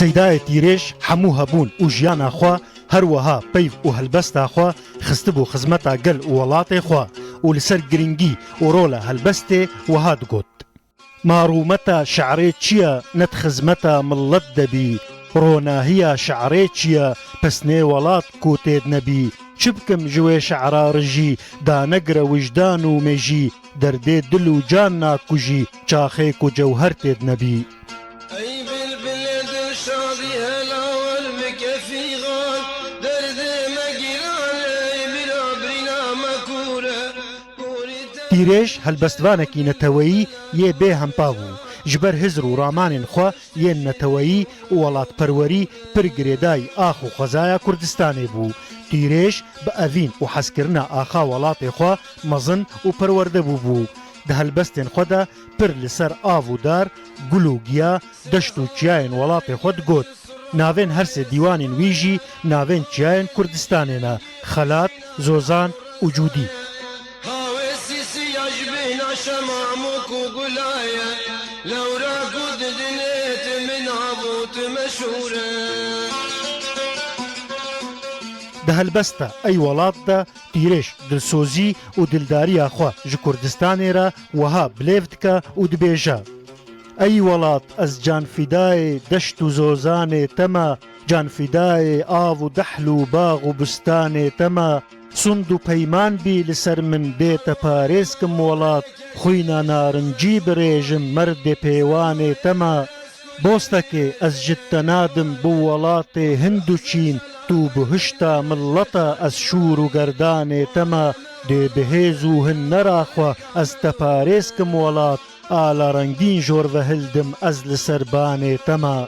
سەیدایە تیرێژ هەموو هەبوون و ژیانە خوا هەروەها پەیو و هەلبەستا خوا خست بوو خزمەتا گەل و وڵاتێ خوا و لەسەر گرنگی و ڕۆلە هەلبەستێ وەها دگوت ماڕوومەتە شعرێ چییە نەت خزمەتە مڵەت دەبی ڕۆناهیە شعرێ چییە پەسنێ وڵات کوتێت نەبی چ بکەم ژوێ شعرا ڕژی دانەگرە وجدان و مێژی دەردێ دل و جان ناکوژی چاخێک و جەوهەر تێت نەبی تیرێژ هەلبەستوانێکی نەتەوەیی یێ بێ هەمپا بوو ji ber hizr û ramanên xwe yên neteweyî û welatperwerî pir girêdayî ax û xwezaya Kurdistanê bû. Tîrêj bi evîn û hezkirina axa welatê xwe mezin û perwerde bûbû. Di helbestên xwe de pir li ser av û dar, gul û giya, deşt û çiyayên welatê xwe digot. Navên her sê dîwanên wî jî navên çiyayên Kurdistanê ne: Xelat, Zozan û Cûdî. Di helbesta ey welat de tîrêj dilsozî û dildariya xwe ji Kurdistanê re wiha bilêv dike û dibêje: Ey welat ez canfîdayê deşt û zozanê te me, canfîdayê av û dehl û bax û bistanê te me, sund û peyman bî li ser min bête parêzkim welat, xwîna narincî birêjim merdê pêwanê te me. Bostekê ez ji te nadim bi welatê Hind û Çîn, tu bihişta milleta ez şûr û gerdanê te me, dê bihêz û hunnera xwe ez te parêzkim welat, ala rengîn jor vehildim ez li ser banê te me.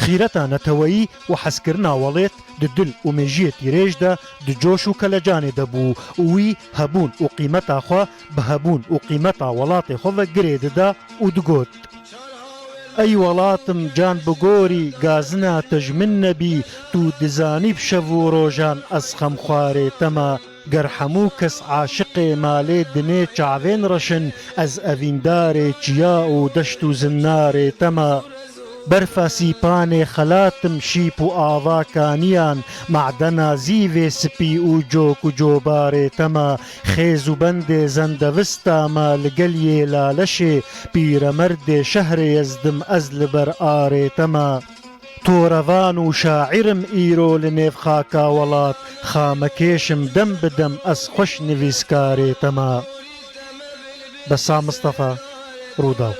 خîreta neteweyî û hezkirina welêt di dil û mêjiyê tîrêj de di coş û kelecanê de bû û wî hebûn û qîmeta xwe bi hebûn û qîmeta welatê xwe ve girê dida û digot: Ey welatim can bi gorî gazina te ji min nebî, tu dizanî bi şev û rojan ez xemxwarê te me, ger hemû kes aşiqê malê dinê çavên reşin, ez evîndarê çiya û deşt û zinnarê te me. Berfa sîpanê xelatim şîp û ava kaniyan, macdena zîvê spî û cok û cobarê te me, xêz û bendê zendevista me li gel yê laleşê, pîremerdê şehrê Yezdim ez li ber arê te me. Torevan û şaîrim îro li nêv xaka welat, xamekêşim dem bi dem ez xweş nivîskarê te me. Besa Mustafa, Rûdaw.